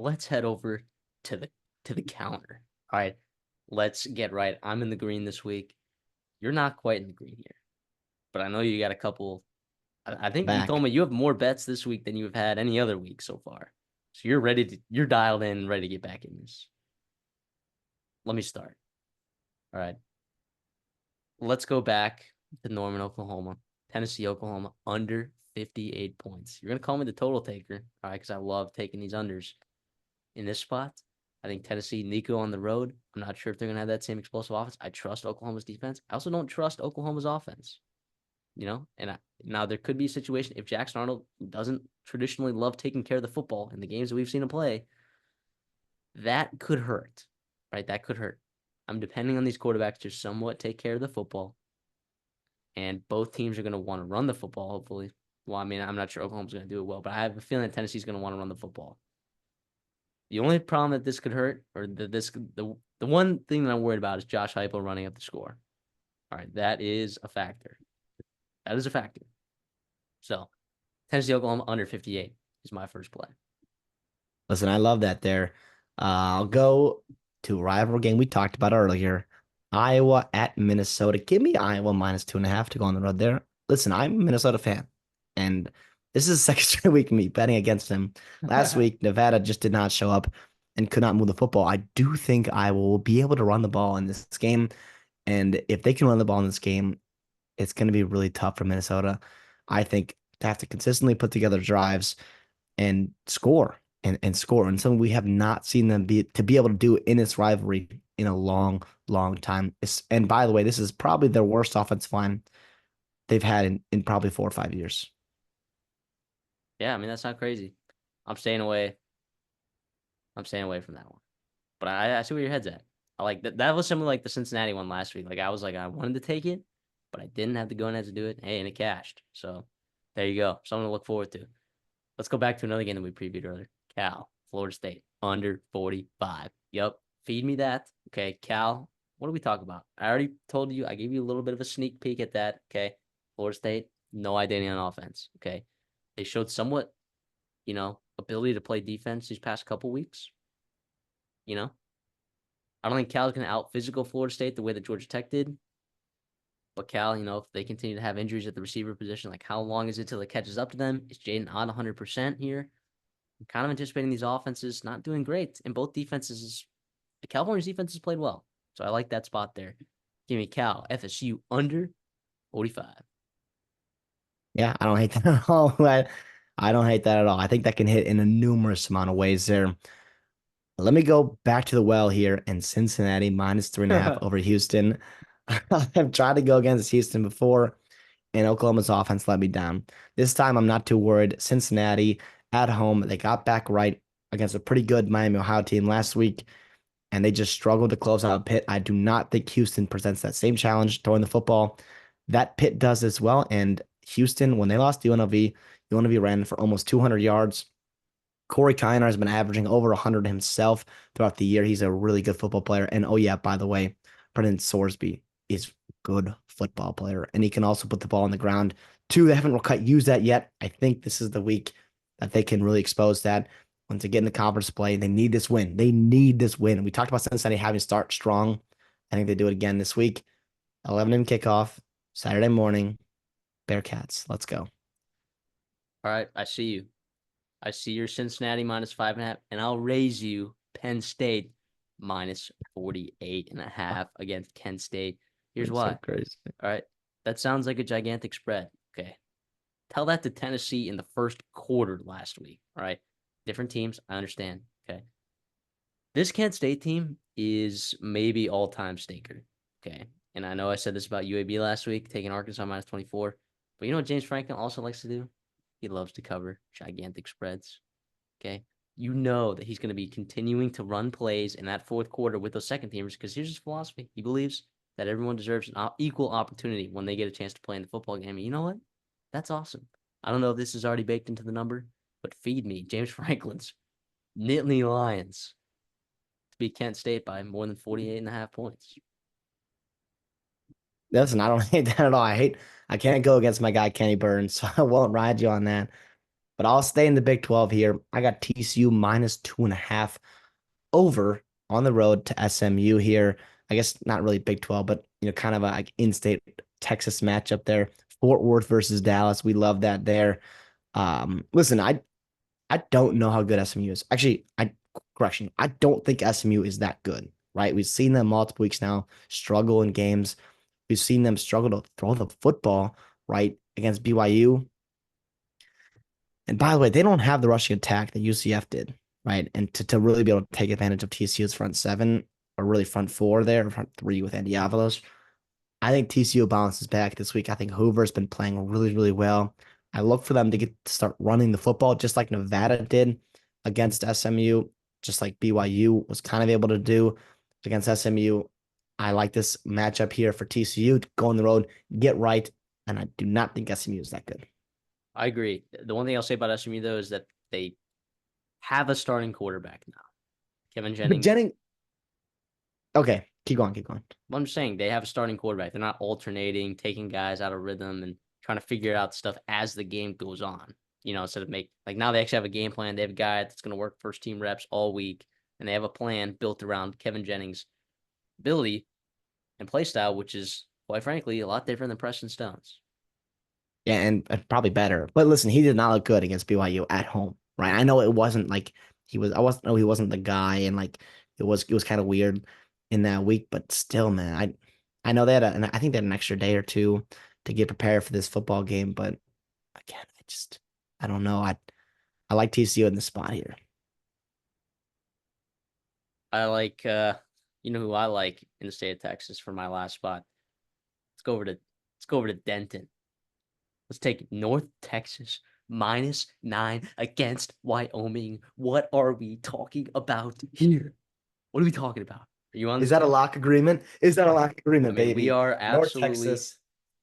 let's head over to the counter. All right, let's get right. I'm in the green this week. You're not quite in the green here, but I know you got a couple. I think you told Back. me you have more bets this week than you've had any other week so far. So you're dialed in, ready to get back in this. Let me start. All right, let's go back to Norman, Oklahoma, Tennessee, Oklahoma, under 58 points. You're gonna call me the total taker, all right? Because I love taking these unders in this spot. I think Tennessee, Nico on the road. I'm not sure if they're going to have that same explosive offense. I trust Oklahoma's defense. I also don't trust Oklahoma's offense, now there could be a situation if Jackson Arnold, who doesn't traditionally love taking care of the football in the games that we've seen him play, that could hurt, right? That could hurt. I'm depending on these quarterbacks to somewhat take care of the football, and both teams are going to want to run the football, hopefully. Well, I mean, I'm not sure Oklahoma's going to do it well, but I have a feeling that Tennessee's going to want to run the football. The only problem that this could hurt, or the one thing that I'm worried about is Josh Heupel running up the score. All right, that is a factor. That is a factor. So Tennessee Oklahoma under 58 is my first play. Listen, I love that there. I'll go to a rival game we talked about earlier. Iowa at Minnesota. Give me Iowa -2.5 to go on the road there. Listen, I'm a Minnesota fan, and this is the second straight week of me betting against them. Last week, Nevada just did not show up and could not move the football. I do think Iowa will be able to run the ball in this game, and if they can run the ball in this game, it's going to be really tough for Minnesota. I think to have to consistently put together drives and score and score. And something we have not seen them be able to do in this rivalry in a long, long time. And by the way, this is probably their worst offensive line they've had in probably 4 or 5 years. Yeah, I mean that's not crazy. I'm staying away. I'm staying away from that one. But I see where your head's at. I like that. That was something like the Cincinnati one last week. Like I wanted to take it, but I didn't have the go ahead to do it. Hey, and it cashed. So there you go. Something to look forward to. Let's go back to another game that we previewed earlier. Cal, Florida State, under 45. Yep. Feed me that. Okay, Cal, what do we talk about? I already told you, I gave you a little bit of a sneak peek at that. Okay. Florida State, no identity on offense. Okay. They showed somewhat, ability to play defense these past couple weeks. You know, I don't think Cal's going to out physical Florida State the way that Georgia Tech did. But Cal, if they continue to have injuries at the receiver position, like how long is it till it catches up to them? Is Jaden on 100% here? I'm kind of anticipating these offenses not doing great, and both defenses. California's defense has played well, so I like that spot there. Give me Cal FSU under 45. Yeah, I don't hate that at all. I don't hate that at all. I think that can hit in a numerous amount of ways there. Let me go back to the well here in Cincinnati -3.5 over Houston. I've tried to go against Houston before, and Oklahoma's offense let me down. This time, I'm not too worried. Cincinnati at home, they got back right against a pretty good Miami Ohio team last week, and they just struggled to close out Pitt. I do not think Houston presents that same challenge throwing the football that Pitt does as well. And Houston, when they lost to UNLV, UNLV ran for almost 200 yards. Corey Kiner has been averaging over 100 himself throughout the year. He's a really good football player. And oh, yeah, by the way, Brendan Sorsby is a good football player. And he can also put the ball on the ground. Two, they haven't quite used that yet. I think this is the week that they can really expose that. Once they get in the conference play, they need this win. They need this win. We talked about Cincinnati having to start strong. I think they do it again this week. 11 a.m. kickoff, Saturday morning. Bearcats. Let's go. All right, I see you. I see your Cincinnati -5.5, and I'll raise you Penn State -48.5 against Kent State. Here's It's so why. crazy. All right, that sounds like a gigantic spread. Okay, tell that to Tennessee in the first quarter last week. All right, different teams. I understand. Okay, this Kent State team is maybe all-time stinker. Okay, and I know I said this about UAB last week, taking Arkansas -24. But you know what James Franklin also likes to do? He loves to cover gigantic spreads. Okay. You know that he's going to be continuing to run plays in that fourth quarter with those second teamers because here's his philosophy. He believes that everyone deserves an equal opportunity when they get a chance to play in the football game. And you know what? That's awesome. I don't know if this is already baked into the number, but feed me James Franklin's Nittany Lions to beat Kent State by more than 48.5 points. Listen, I don't hate that at all. I can't go against my guy Kenny Burns, so I won't ride you on that. But I'll stay in the Big 12 here. I got TCU minus 2.5 over on the road to SMU here. I guess not really Big 12, but kind of a like in-state Texas matchup there. Fort Worth versus Dallas. We love that there. Listen, I don't know how good SMU is. Actually, correction, I don't think SMU is that good, right? We've seen them multiple weeks now struggle in games. We've seen them struggle to throw the football, right, against BYU. And by the way, they don't have the rushing attack that UCF did, right? And to really be able to take advantage of TCU's front seven or really front four there, or front three with Andy Avalos. I think TCU bounces back this week. I think Hoover's been playing really, really well. I look for them to start running the football just like Nevada did against SMU, just like BYU was kind of able to do against SMU. I like this matchup here for TCU to go on the road, get right, and I do not think SMU is that good. I agree. The one thing I'll say about SMU though is that they have a starting quarterback now. Kevin But Jennings. Jennings, okay, keep going, keep going. I'm just saying they have a starting quarterback. They're not alternating, taking guys out of rhythm and trying to figure out stuff as the game goes on. Instead of now they actually have a game plan. They have a guy that's going to work first team reps all week, and they have a plan built around Kevin Jennings' ability and play style, which is quite frankly a lot different than Preston Stone's. Yeah, and probably better. But listen, he did not look good against BYU at home, right? I know it wasn't like he was. I wasn't. No, he wasn't the guy, and like it was kind of weird in that week. But still, man, I know they had and I think they had an extra day or two to get prepared for this football game. But again, I don't know. I like TCU in the spot here. I like who I like in the state of Texas for my last spot. Let's go over to Denton. Let's take North Texas -9 against Wyoming. What are we talking about here? What are we talking about? Are you on Is this, that a Jay? lock agreement? Is that a lock I agreement, mean, we baby? are North absolutely Texas.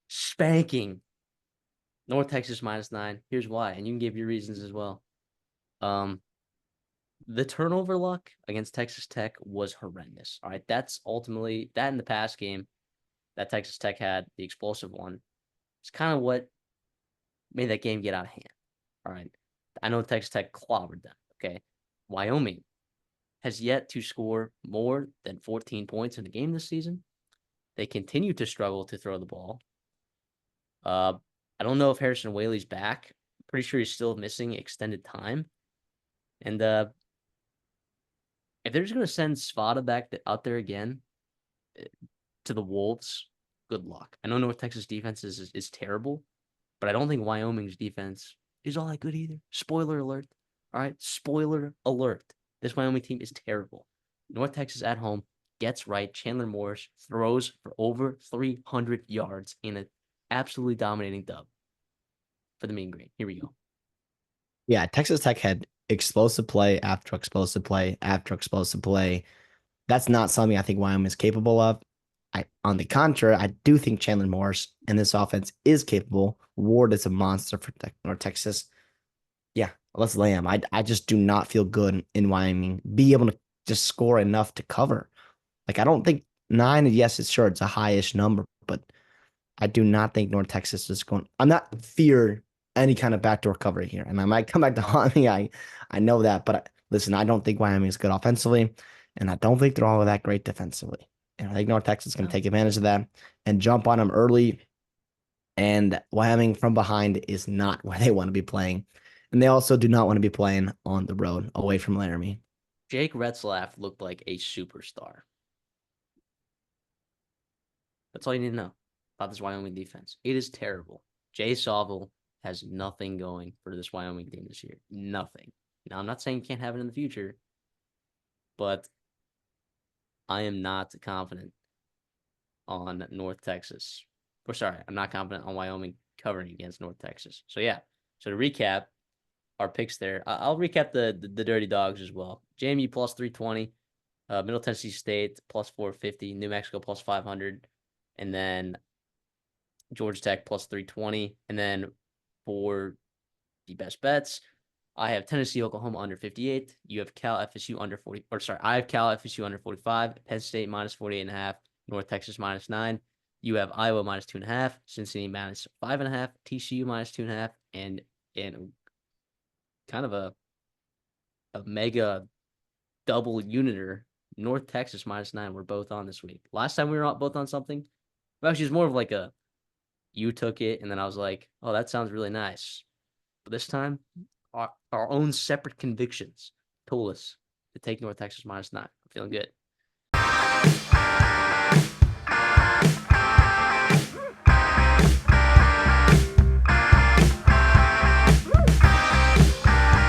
spanking North Texas -9. Here's why, and you can give your reasons as well. The turnover luck against Texas Tech was horrendous. All right, that's ultimately that in the past game that Texas Tech had, the explosive one. It's kind of what made that game get out of hand. All right. I know Texas Tech clobbered them. Okay. Wyoming has yet to score more than 14 points in a game this season. They continue to struggle to throw the ball. I don't know if Harrison Whaley's back. I'm pretty sure he's still missing extended time. And if they're just going to send Svada back out there again to the Wolves, good luck. I know North Texas defense is terrible, but I don't think Wyoming's defense is all that good either. Spoiler alert. All right. Spoiler alert. This Wyoming team is terrible. North Texas at home gets right. Chandler Morris throws for over 300 yards in an absolutely dominating dub for the Mean Green. Here we go. Yeah, Texas Tech had explosive play after explosive play after explosive play. That's not something I think Wyoming is capable of. On the contrary, I do think Chandler Morris and this offense is capable. Ward is a monster for North Texas. Yeah, let's lay him. I just do not feel good in Wyoming. Be able to just score enough to cover. Like I don't think 9. Yes, it's sure it's a highish number, but I do not think North Texas is going. I'm not fear any kind of backdoor cover here, and I might come back to haunt me. I know that, but listen, I don't think Wyoming is good offensively, and I don't think they're all that great defensively. And I think North Texas is going to No. take advantage of that and jump on them early. And Wyoming from behind is not where they want to be playing, and they also do not want to be playing on the road away from Laramie. Jake Retzlaff looked like a superstar. That's all you need to know about this Wyoming defense. It is terrible. Jay Sawville has nothing going for this Wyoming team this year. Nothing. Now, I'm not saying you can't have it in the future, but I am not confident on North Texas. Or sorry, I'm not confident on Wyoming covering against North Texas. So yeah. So to recap our picks there, I'll recap the Dirty Dogs as well. JMU plus 320, Middle Tennessee State plus 450, New Mexico plus 500, and then Georgia Tech plus 320. And then for the best bets, I have Tennessee, Oklahoma under 58. You have Cal FSU under 40. Or sorry, I have Cal FSU under 45. Penn State minus 48.5. North Texas -9. You have Iowa -2.5. Cincinnati -5.5. TCU -2.5. And kind of a mega double uniter. North Texas -9. We're both on this week. Last time we were both on something. Well, actually, it's more of like a you took it, and then I was like, oh, that sounds really nice. But this time, our own separate convictions told us to take North Texas -9. I'm feeling good.